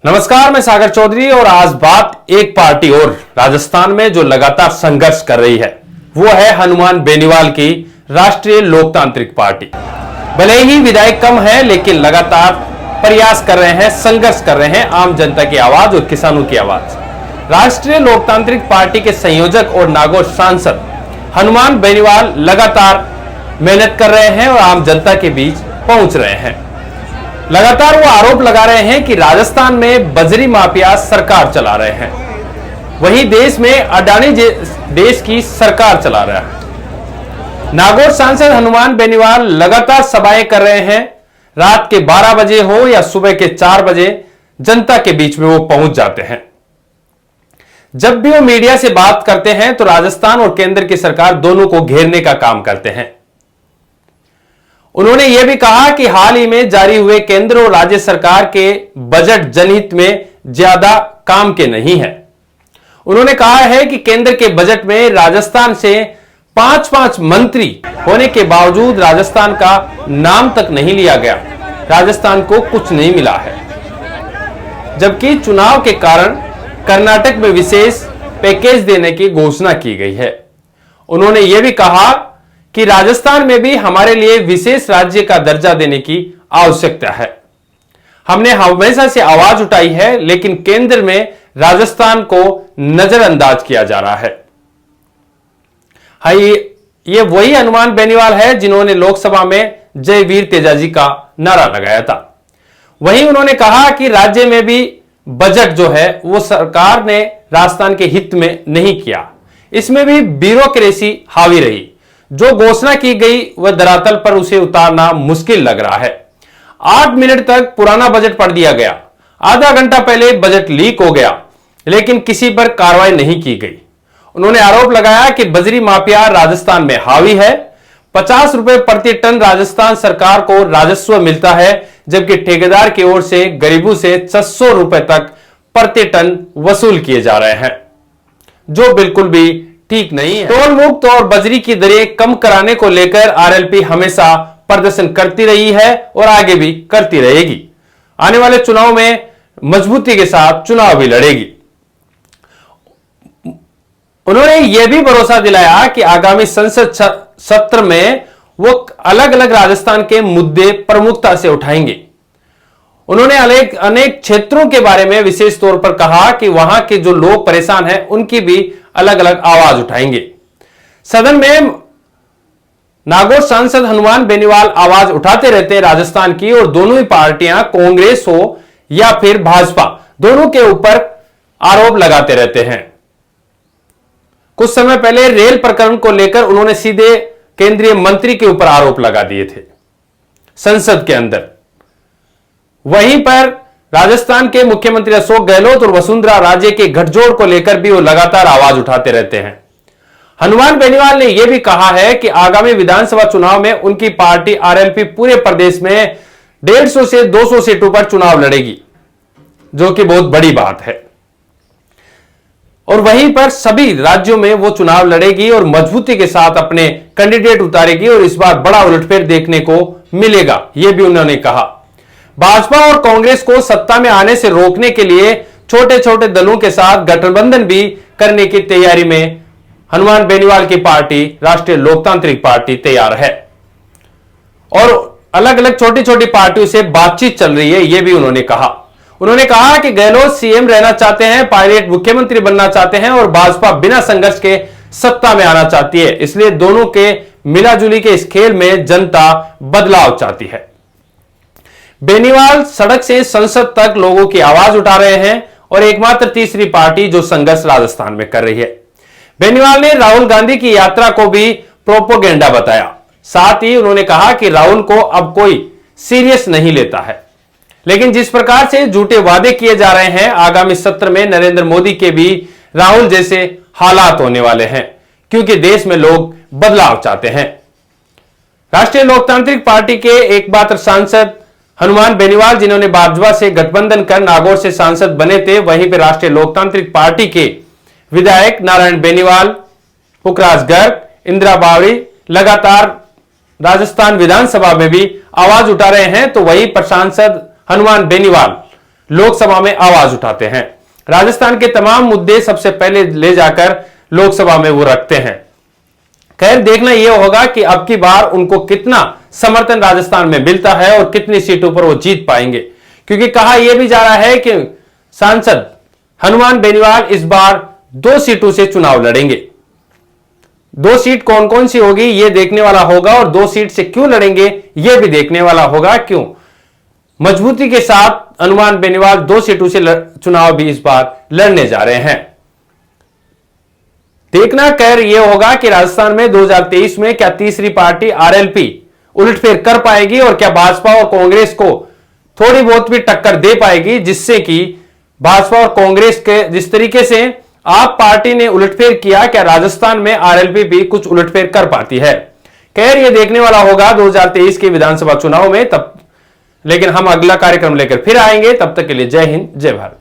नमस्कार, मैं सागर चौधरी और आज बात एक पार्टी और राजस्थान में जो लगातार संघर्ष कर रही है वो है हनुमान बेनीवाल की राष्ट्रीय लोकतांत्रिक पार्टी। भले ही विधायक कम है लेकिन लगातार प्रयास कर रहे हैं, संघर्ष कर रहे हैं आम जनता की आवाज और किसानों की आवाज। राष्ट्रीय लोकतांत्रिक पार्टी के संयोजक और नागौर सांसद हनुमान बेनीवाल लगातार मेहनत कर रहे हैं और आम जनता के बीच पहुंच रहे हैं। लगातार वो आरोप लगा रहे हैं कि राजस्थान में बजरी माफिया सरकार चला रहे हैं, वहीं देश में अडानी देश की सरकार चला रहा है। नागौर सांसद हनुमान बेनीवाल लगातार सभाएं कर रहे हैं। रात के 12 बजे हो या सुबह के 4 बजे जनता के बीच में वो पहुंच जाते हैं। जब भी वो मीडिया से बात करते हैं तो राजस्थान और केंद्र की सरकार दोनों को घेरने का काम करते हैं। उन्होंने यह भी कहा कि हाल ही में जारी हुए केंद्र और राज्य सरकार के बजट जनहित में ज्यादा काम के नहीं है। उन्होंने कहा है कि केंद्र के बजट में राजस्थान से 5-5 मंत्री होने के बावजूद राजस्थान का नाम तक नहीं लिया गया, राजस्थान को कुछ नहीं मिला है। जबकि चुनाव के कारण कर्नाटक में विशेष पैकेज देने की घोषणा की गई है। उन्होंने यह भी कहा कि राजस्थान में भी हमारे लिए विशेष राज्य का दर्जा देने की आवश्यकता है। हमने हमेशा से आवाज उठाई है लेकिन केंद्र में राजस्थान को नजरअंदाज किया जा रहा है। हाँ, ये वही हनुमान बेनीवाल है जिन्होंने लोकसभा में जय वीर तेजाजी का नारा लगाया था। वहीं उन्होंने कहा कि राज्य में भी बजट जो है वो सरकार ने राजस्थान के हित में नहीं किया, इसमें भी ब्यूरोक्रेसी हावी रही। जो घोषणा की गई वह धरातल पर उसे उतारना मुश्किल लग रहा है। 8 मिनट तक पुराना बजट पढ़ दिया गया, आधा घंटा पहले बजट लीक हो गया लेकिन किसी पर कार्रवाई नहीं की गई। उन्होंने आरोप लगाया कि बजरी माफिया राजस्थान में हावी है। 50 रुपए प्रति टन राजस्थान सरकार को राजस्व मिलता है, जबकि ठेकेदार की ओर से गरीबों से 600 रुपए तक प्रति टन वसूल किए जा रहे हैं, जो बिल्कुल भी ठीक नहीं है। टोल मुक्त और बजरी की दरें कम कराने को लेकर आरएलपी हमेशा प्रदर्शन करती रही है और आगे भी करती रहेगी। आने वाले चुनाव में मजबूती के साथ चुनाव भी लड़ेगी। उन्होंने यह भी भरोसा दिलाया कि आगामी संसद सत्र में वो अलग अलग राजस्थान के मुद्दे प्रमुखता से उठाएंगे। उन्होंने अनेक क्षेत्रों के बारे में विशेष तौर पर कहा कि वहां के जो लोग परेशान हैं उनकी भी अलग अलग आवाज उठाएंगे। सदन में नागौर सांसद हनुमान बेनीवाल आवाज उठाते रहते हैं राजस्थान की, और दोनों ही पार्टियां कांग्रेस हो या फिर भाजपा, दोनों के ऊपर आरोप लगाते रहते हैं। कुछ समय पहले रेल प्रकरण को लेकर उन्होंने सीधे केंद्रीय मंत्री के ऊपर आरोप लगा दिए थे संसद के अंदर। वहीं पर राजस्थान के मुख्यमंत्री अशोक गहलोत और वसुंधरा राजे के गठजोड़ को लेकर भी वो लगातार आवाज उठाते रहते हैं। हनुमान बेनीवाल ने यह भी कहा है कि आगामी विधानसभा चुनाव में उनकी पार्टी आरएलपी पूरे प्रदेश में 150 से 200 सीटों पर चुनाव लड़ेगी, जो कि बहुत बड़ी बात है। और वहीं पर सभी राज्यों में वो चुनाव लड़ेगी और मजबूती के साथ अपने कैंडिडेट उतारेगी और इस बार बड़ा उलटफेर देखने को मिलेगा, यह भी उन्होंने कहा। भाजपा और कांग्रेस को सत्ता में आने से रोकने के लिए छोटे छोटे दलों के साथ गठबंधन भी करने की तैयारी में हनुमान बेनीवाल की पार्टी राष्ट्रीय लोकतांत्रिक पार्टी तैयार है और अलग अलग छोटी छोटी पार्टियों से बातचीत चल रही है, यह भी उन्होंने कहा। उन्होंने कहा कि गहलोत सीएम रहना चाहते हैं, पायलट मुख्यमंत्री बनना चाहते हैं और भाजपा बिना संघर्ष के सत्ता में आना चाहती है, इसलिए दोनों के मिलाजुली के इस खेल में जनता बदलाव चाहती है। बेनीवाल सड़क से संसद तक लोगों की आवाज उठा रहे हैं और एकमात्र तीसरी पार्टी जो संघर्ष राजस्थान में कर रही है। बेनीवाल ने राहुल गांधी की यात्रा को भी प्रोपोगेंडा बताया। साथ ही उन्होंने कहा कि राहुल को अब कोई सीरियस नहीं लेता है, लेकिन जिस प्रकार से झूठे वादे किए जा रहे हैं, आगामी सत्र में नरेंद्र मोदी के भी राहुल जैसे हालात होने वाले हैं, क्योंकि देश में लोग बदलाव चाहते हैं। राष्ट्रीय लोकतांत्रिक पार्टी के एकमात्र सांसद हनुमान बेनीवाल, जिन्होंने भाजपा से गठबंधन कर नागौर से सांसद बने थे, वहीं पर राष्ट्रीय लोकतांत्रिक पार्टी के विधायक नारायण बेनीवाल, पुखराज गर्ग, इंदिरा बावरी लगातार राजस्थान विधानसभा में भी आवाज उठा रहे हैं। तो वहीं पर सांसद हनुमान बेनीवाल लोकसभा में आवाज उठाते हैं। राजस्थान के तमाम मुद्दे सबसे पहले ले जाकर लोकसभा में वो रखते हैं। खैर, देखना यह होगा कि अब की बार उनको कितना समर्थन राजस्थान में मिलता है और कितनी सीटों पर वो जीत पाएंगे, क्योंकि कहा यह भी जा रहा है कि सांसद हनुमान बेनीवाल इस बार 2 सीटों से चुनाव लड़ेंगे। 2 सीट कौन कौन सी होगी यह देखने वाला होगा, और 2 सीट से क्यों लड़ेंगे यह भी देखने वाला होगा। क्यों मजबूती के साथ हनुमान बेनीवाल 2 सीटों से चुनाव भी इस बार लड़ने जा रहे हैं। देखना खैर यह होगा कि राजस्थान में 2023 में क्या तीसरी पार्टी आरएलपी उलटफेर कर पाएगी और क्या भाजपा और कांग्रेस को थोड़ी बहुत भी टक्कर दे पाएगी, जिससे कि भाजपा और कांग्रेस के जिस तरीके से आप पार्टी ने उलटफेर किया, क्या राजस्थान में आरएलपी भी कुछ उलटफेर कर पाती है। खैर यह देखने वाला होगा 2023 के विधानसभा चुनाव में। तब लेकिन हम अगला कार्यक्रम लेकर फिर आएंगे। तब तक के लिए जय हिंद, जय भारत।